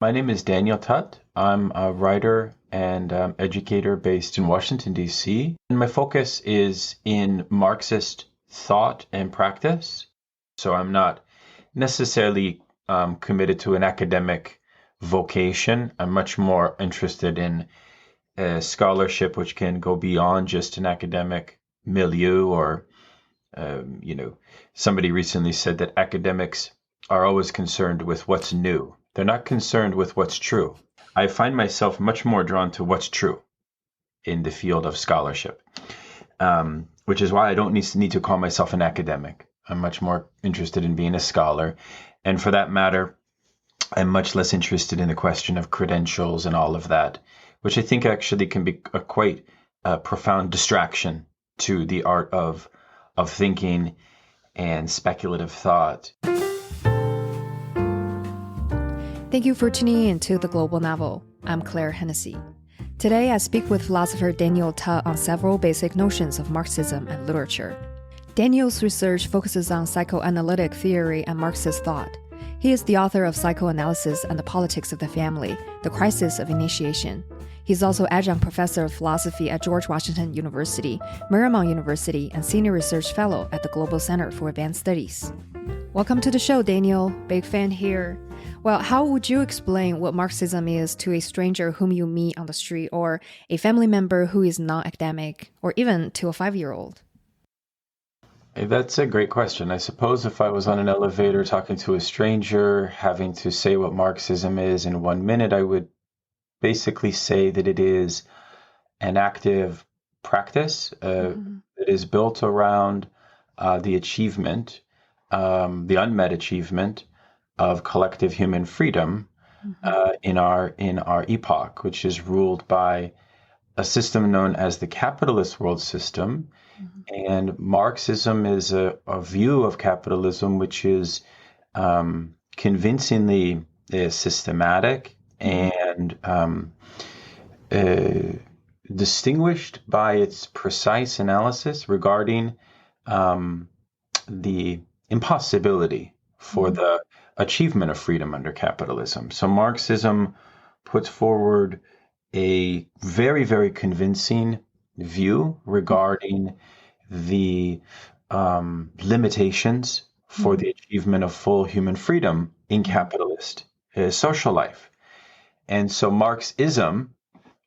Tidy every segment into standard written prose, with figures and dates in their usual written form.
My name is Daniel Tutt. I'm a writer and educator based in Washington, D.C. And my focus is in Marxist thought and practice. So I'm not necessarily committed to an academic vocation. I'm much more interested in scholarship, which can go beyond just an academic milieu or, you know, somebody recently said that academics are always concerned with what's new. They're not concerned with what's true. I find myself much more drawn to what's true in the field of scholarship, which is why I don't need to call myself an academic. I'm much more interested in being a scholar. And for that matter, I'm much less interested in the question of credentials and all of that, which I think actually can be a quite profound distraction to the art of thinking and speculative thought. Thank you for tuning in to The Global Novel. I'm Claire Hennessy. Today I speak with philosopher Daniel Tutt on several basic notions of Marxism and literature. Daniel's research focuses on psychoanalytic theory and Marxist thought. He is the author of Psychoanalysis and the Politics of the Family, The Crisis of Initiation. He's also Adjunct Professor of Philosophy at George Washington University, Marymount University, and Senior Research Fellow at the Global Center for Advanced Studies. Welcome to the show, Daniel. Big fan here. Well, how would you explain what Marxism is to a stranger whom you meet on the street, or a family member who is non-academic, or even to a 5-year-old? Hey, that's a great question. I suppose if I was on an elevator talking to a stranger, having to say what Marxism is in 1 minute, I would basically say that it is an active practice that is built around the achievement, the unmet achievement of collective human freedom in our epoch, which is ruled by a system known as the capitalist world system. And Marxism is a view of capitalism which is convincingly systematic and distinguished by its precise analysis regarding the impossibility for the achievement of freedom under capitalism. So Marxism puts forward a very, very convincing view regarding the limitations for the achievement of full human freedom in capitalist social life. And so Marxism,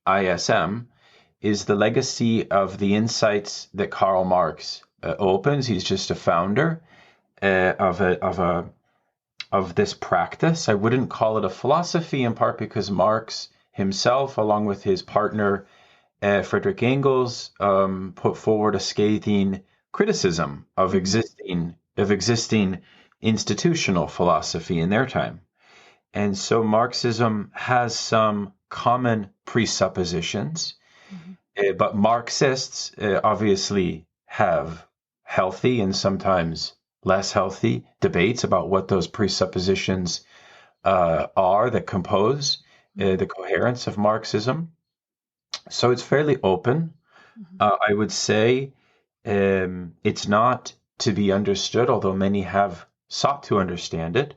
ISM, is the legacy of the insights that Karl Marx opens. He's just a founder of this practice. I wouldn't call it a philosophy, in part because Marx himself, along with his partner Friedrich Engels, put forward a scathing criticism of existing institutional philosophy in their time. And so Marxism has some common presuppositions, but Marxists obviously have healthy and sometimes less healthy debates about what those presuppositions are that compose the coherence of Marxism. So it's fairly open. I would say it's not to be understood, although many have sought to understand it,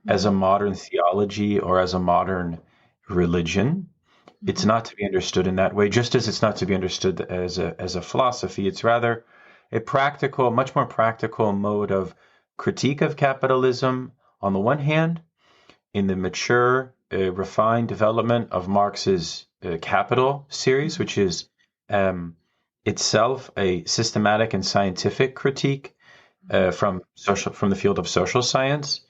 as a modern theology or as a modern religion. It's not to be understood in that way, just as it's not to be understood as a philosophy. It's rather a practical, much more practical mode of critique of capitalism on the one hand, in the mature, refined development of Marx's Capital series, which is itself a systematic and scientific critique from the field of social science,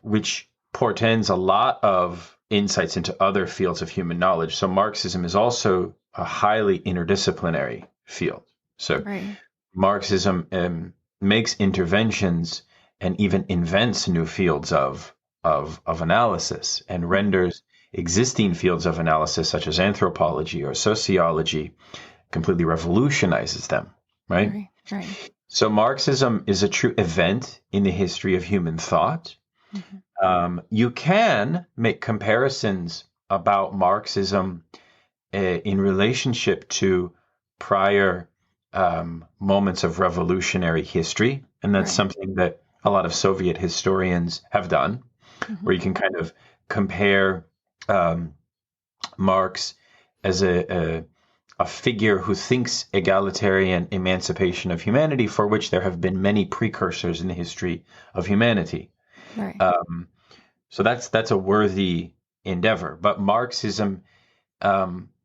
which portends a lot of insights into other fields of human knowledge. So Marxism is also a highly interdisciplinary field. So Marxism makes interventions and even invents new fields of analysis and renders existing fields of analysis, such as anthropology or sociology, completely revolutionizes them, right? So Marxism is a true event in the history of human thought. You can make comparisons about Marxism in relationship to prior moments of revolutionary history. And that's something that a lot of Soviet historians have done, where you can kind of compare Marx as a figure who thinks egalitarian emancipation of humanity, for which there have been many precursors in the history of humanity. Right. So that's a worthy endeavor. But Marxism,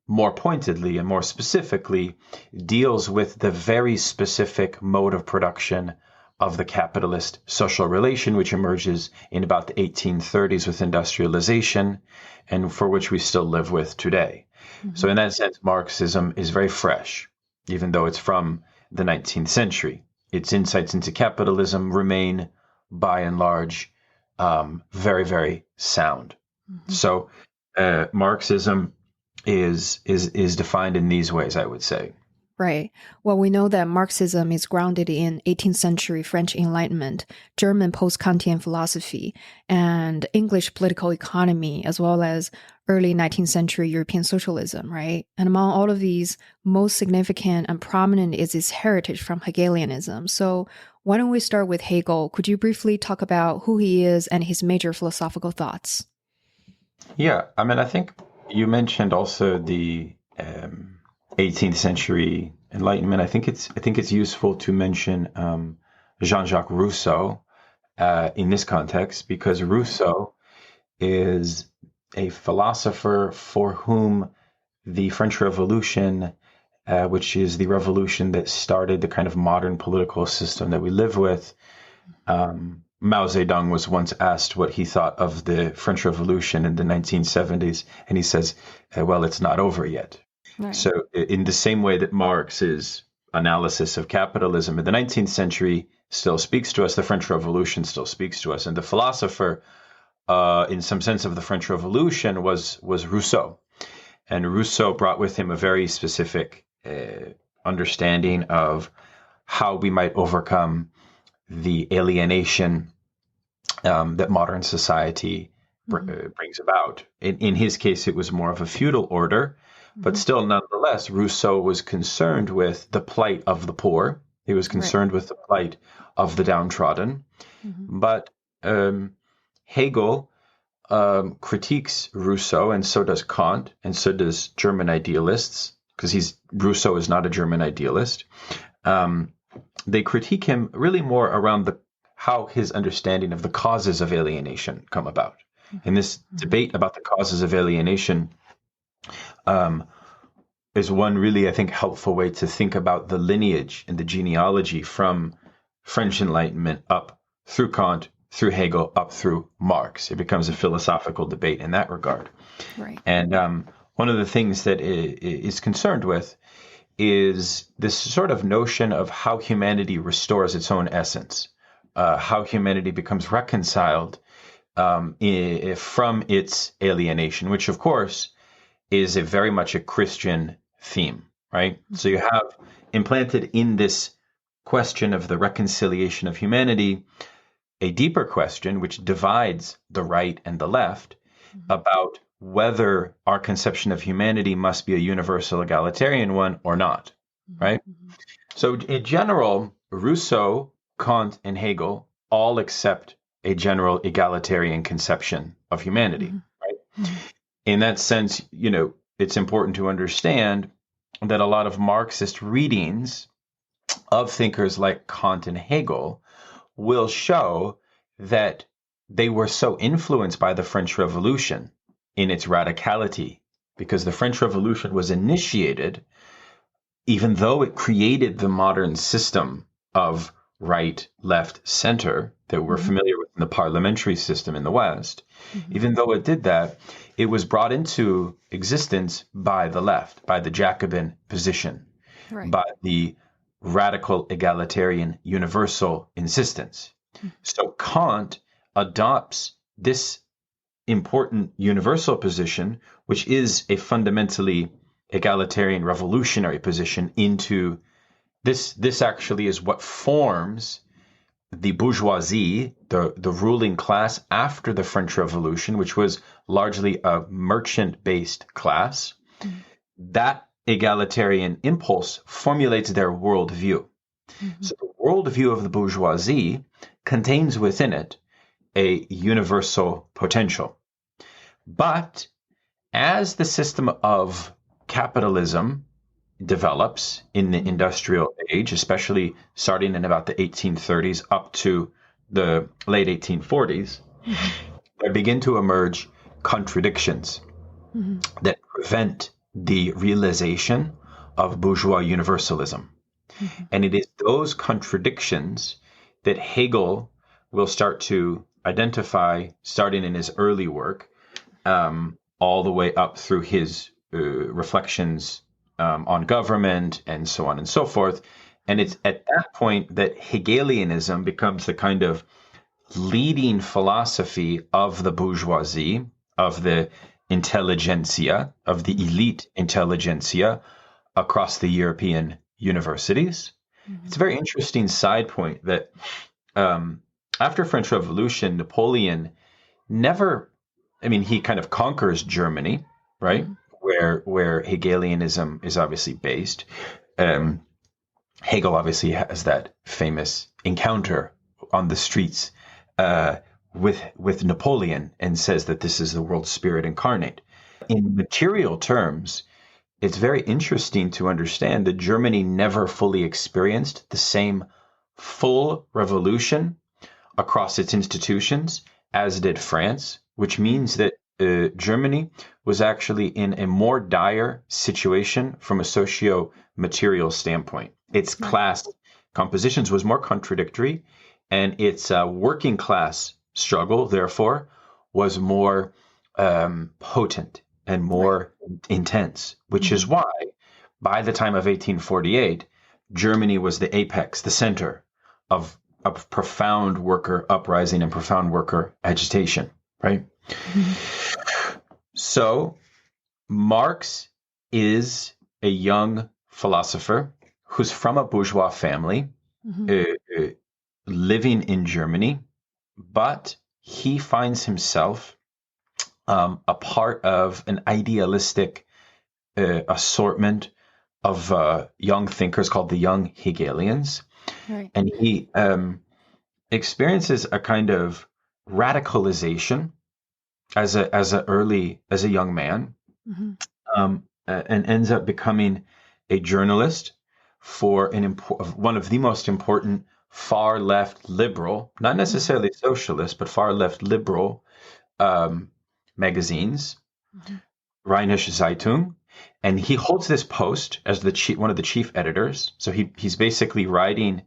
more pointedly and more specifically, deals with the very specific mode of production of the capitalist social relation, which emerges in about the 1830s with industrialization, and for which we still live with today. Mm-hmm. So in that sense, Marxism is very fresh, even though it's from the 19th century. Its insights into capitalism remain, by and large, very, very sound. Mm-hmm. So Marxism is defined in these ways, I would say. Right. Well, we know that Marxism is grounded in 18th century French Enlightenment, German post-Kantian philosophy, and English political economy, as well as early 19th century European socialism, right? And among all of these, most significant and prominent is its heritage from Hegelianism. So why don't we start with Hegel? Could you briefly talk about who he is and his major philosophical thoughts? Yeah, I mean, I think you mentioned also the 18th century Enlightenment. I think it's useful to mention Jean-Jacques Rousseau in this context, because Rousseau is a philosopher for whom the French Revolution, which is the revolution that started the kind of modern political system that we live with, Mao Zedong was once asked what he thought of the French Revolution in the 1970s, and he says, well, it's not over yet. Right. So in the same way that Marx's analysis of capitalism in the 19th century still speaks to us, the French Revolution still speaks to us. And the philosopher, in some sense, of the French Revolution was Rousseau. And Rousseau brought with him a very specific understanding of how we might overcome the alienation that modern society brings about. In his case, it was more of a feudal order. But still, nonetheless, Rousseau was concerned with the plight of the poor. He was concerned with the plight of the downtrodden. Mm-hmm. But Hegel critiques Rousseau, and so does Kant, and so does German idealists, because Rousseau is not a German idealist. They critique him really more around how his understanding of the causes of alienation come about. And this debate about the causes of alienation is one really, I think, helpful way to think about the lineage and the genealogy from French Enlightenment up through Kant, through Hegel, up through Marx. It becomes a philosophical debate in that regard. Right. And one of the things that is concerned with is this sort of notion of how humanity restores its own essence, how humanity becomes reconciled from its alienation, which, of course, is very much a Christian theme, right? So you have implanted in this question of the reconciliation of humanity a deeper question which divides the right and the left about whether our conception of humanity must be a universal egalitarian one or not, right? So in general, Rousseau, Kant, and Hegel all accept a general egalitarian conception of humanity, right? In that sense, it's important to understand that a lot of Marxist readings of thinkers like Kant and Hegel will show that they were so influenced by the French Revolution in its radicality, because the French Revolution was initiated, even though it created the modern system of right, left, center that we're familiar with in the parliamentary system in the West. Even though it did that, it was brought into existence by the left, by the Jacobin position, by the radical egalitarian universal insistence. So Kant adopts this important universal position, which is a fundamentally egalitarian revolutionary position, into this actually is what forms the bourgeoisie, the ruling class after the French Revolution, which was largely a merchant-based class. That egalitarian impulse formulates their worldview. So the worldview of the bourgeoisie contains within it a universal potential. But as the system of capitalism develops in the industrial age, especially starting in about the 1830s up to the late 1840s, there begin to emerge contradictions that prevent the realization of bourgeois universalism. And it is those contradictions that Hegel will start to identify, starting in his early work, all the way up through his reflections on government and so on and so forth. And it's at that point that Hegelianism becomes the kind of leading philosophy of the bourgeoisie, of the intelligentsia, of the elite intelligentsia across the European universities. It's a very interesting side point that after French Revolution, Napoleon he kind of conquers Germany, right? Where Hegelianism is obviously based. Hegel obviously has that famous encounter on the streets with Napoleon and says that this is the world spirit incarnate. In material terms, it's very interesting to understand that Germany never fully experienced the same full revolution across its institutions as did France, which means that Germany was actually in a more dire situation from a socio-material standpoint. Its class compositions was more contradictory, and its working class struggle, therefore, was more potent and more intense, which is why, by the time of 1848, Germany was the apex, the center of profound worker uprising and profound worker agitation, right? So Marx is a young philosopher who's from a bourgeois family, living in Germany, but he finds himself a part of an idealistic assortment of young thinkers called the Young Hegelians. Right. And he experiences a kind of radicalization as a young man, and ends up becoming a journalist for one of the most important far left liberal, not necessarily socialist, but far left liberal magazines, Rheinische Zeitung. And he holds this post as one of the chief editors. So he's basically writing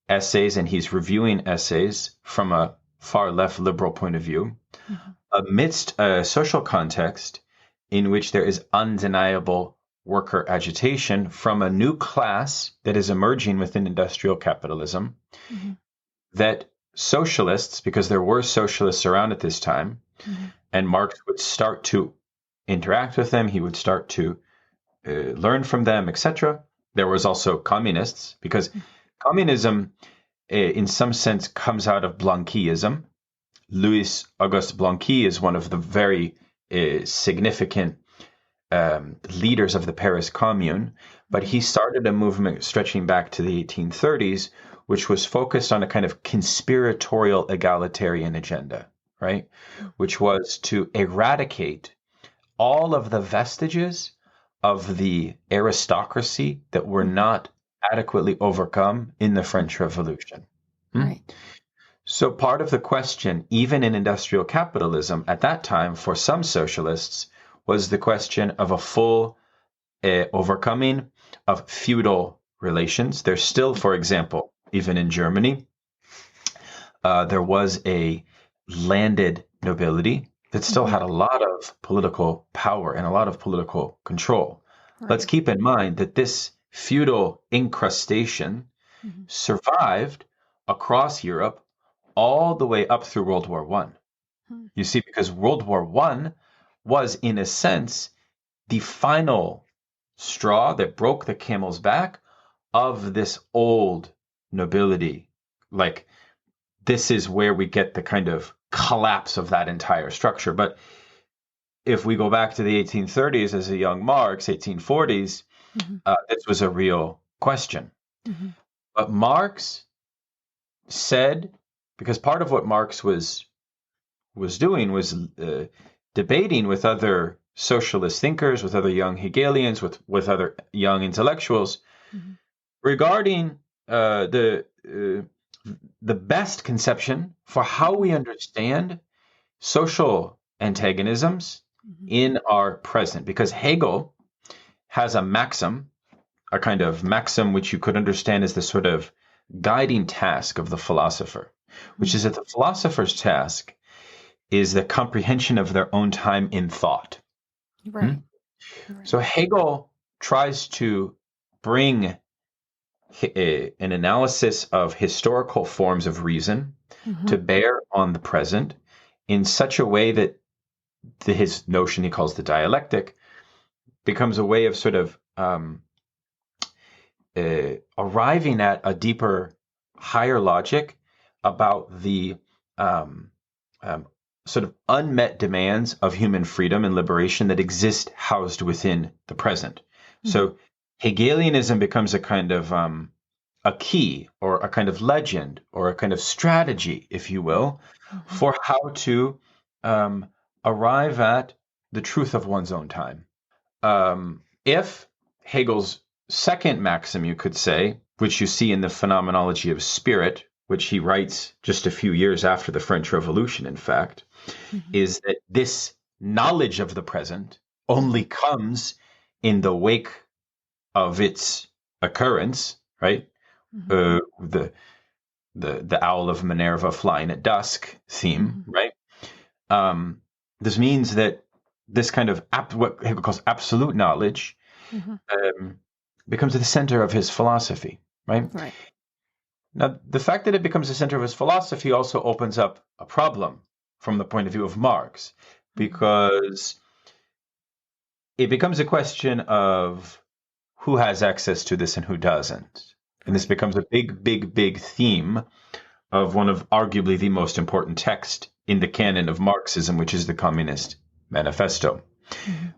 essays, and he's reviewing essays from a far left liberal point of view, amidst a social context in which there is undeniable worker agitation from a new class that is emerging within industrial capitalism, that socialists, because there were socialists around at this time, and Marx would start to interact with them, he would start to learn from them, etc. There was also communists, because communism, in some sense, comes out of Blanquism. Louis Auguste Blanqui is one of the very significant leaders of the Paris Commune, but he started a movement stretching back to the 1830s, which was focused on a kind of conspiratorial egalitarian agenda, right? Which was to eradicate all of the vestiges of the aristocracy that were not adequately overcome in the French Revolution. Right. So part of the question, even in industrial capitalism at that time, for some socialists, was the question of a full overcoming of feudal relations. There's still, for example, even in Germany, there was a landed nobility that still had a lot of political power and a lot of political control. Right. Let's keep in mind that this feudal incrustation survived across Europe all the way up through World War I. You see, because World War I was, in a sense, the final straw that broke the camel's back of this old nobility. Like, this is where we get the kind of collapse of that entire structure. But if we go back to the 1830s as a young Marx, 1840s, this was a real question. But Marx said, because part of what Marx was was doing was debating with other socialist thinkers, with other young Hegelians, with other young intellectuals regarding the best conception for how we understand social antagonisms in our present. Because Hegel has a maxim, a kind of maxim which you could understand as the sort of guiding task of the philosopher, which is that the philosopher's task is the comprehension of their own time in thought. Right. So Hegel tries to bring an analysis of historical forms of reason to bear on the present in such a way that his notion he calls the dialectic becomes a way of sort of arriving at a deeper, higher logic about the sort of unmet demands of human freedom and liberation that exist housed within the present. So Hegelianism becomes a kind of a key or a kind of legend or a kind of strategy, if you will, for how to arrive at the truth of one's own time. If Hegel's second maxim, you could say, which you see in the Phenomenology of Spirit, which he writes just a few years after the French Revolution, in fact, is that this knowledge of the present only comes in the wake of its occurrence, right? The owl of Minerva flying at dusk theme, right? This means that this kind of what Hegel calls absolute knowledge becomes the center of his philosophy, right? Right. Now, the fact that it becomes the center of his philosophy also opens up a problem from the point of view of Marx, because it becomes a question of who has access to this and who doesn't. And this becomes a big theme of one of arguably the most important texts in the canon of Marxism, which is the Communist Manifesto,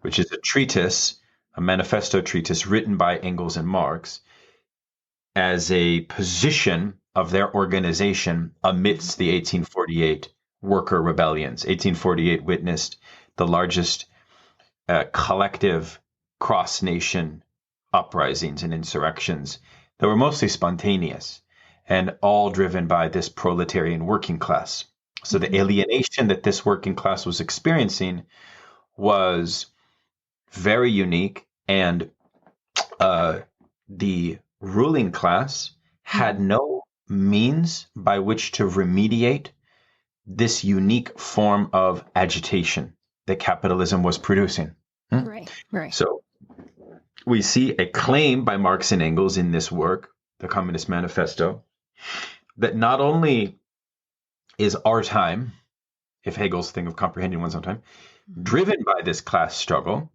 which is a treatise, a manifesto treatise written by Engels and Marx as a position of their organization amidst the 1848 worker rebellions. 1848 witnessed the largest collective cross-nation uprisings and insurrections that were mostly spontaneous and all driven by this proletarian working class. So the alienation that this working class was experiencing was very unique, and the ruling class had no means by which to remediate this unique form of agitation that capitalism was producing. Right. So we see a claim by Marx and Engels in this work, the Communist Manifesto, that not only is our time, if Hegel's thing of comprehending one's own time, driven by this class struggle,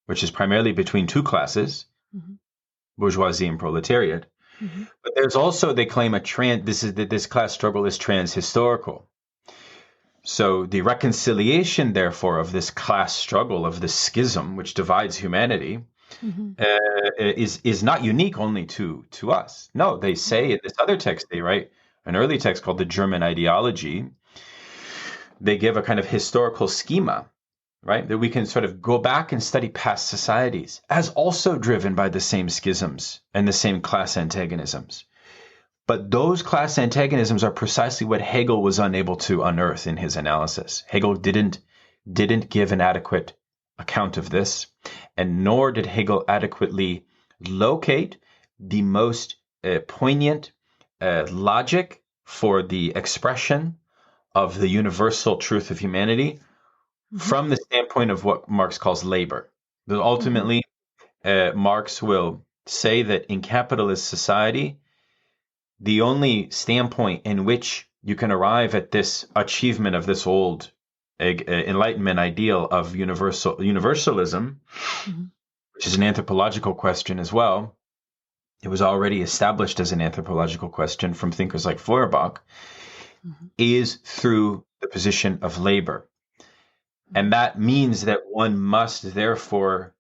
which is primarily between two classes, bourgeoisie and proletariat, but there's also, they claim, this class struggle is trans-historical. So the reconciliation, therefore, of this class struggle, of this schism which divides humanity, is not unique only to us. No, they say in this other text, they write an early text called the German Ideology. They give a kind of historical schema, right, that we can sort of go back and study past societies as also driven by the same schisms and the same class antagonisms. But those class antagonisms are precisely what Hegel was unable to unearth in his analysis. Hegel didn't give an adequate account of this, and nor did Hegel adequately locate the most poignant logic for the expression of the universal truth of humanity from the standpoint of what Marx calls labor. That ultimately, Marx will say that in capitalist society, the only standpoint in which you can arrive at this achievement of this old Enlightenment ideal of universalism, which is an anthropological question as well. It was already established as an anthropological question from thinkers like Feuerbach, is through the position of labor. And that means that one must therefore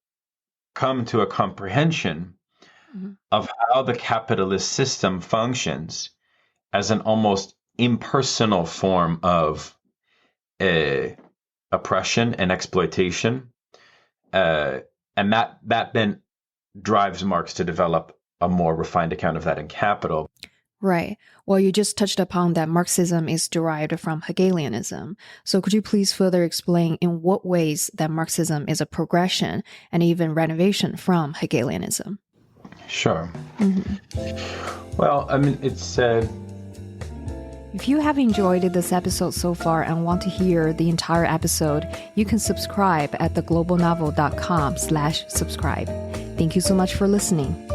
come to a comprehension of how the capitalist system functions as an almost impersonal form of oppression and exploitation. And that then drives Marx to develop a more refined account of that in Capital. Right. Well, you just touched upon that Marxism is derived from Hegelianism. So could you please further explain in what ways that Marxism is a progression and even renovation from Hegelianism? Sure. Well, I mean, it's... If you have enjoyed this episode so far and want to hear the entire episode, you can subscribe at theglobalnovel.com/subscribe. Thank you so much for listening.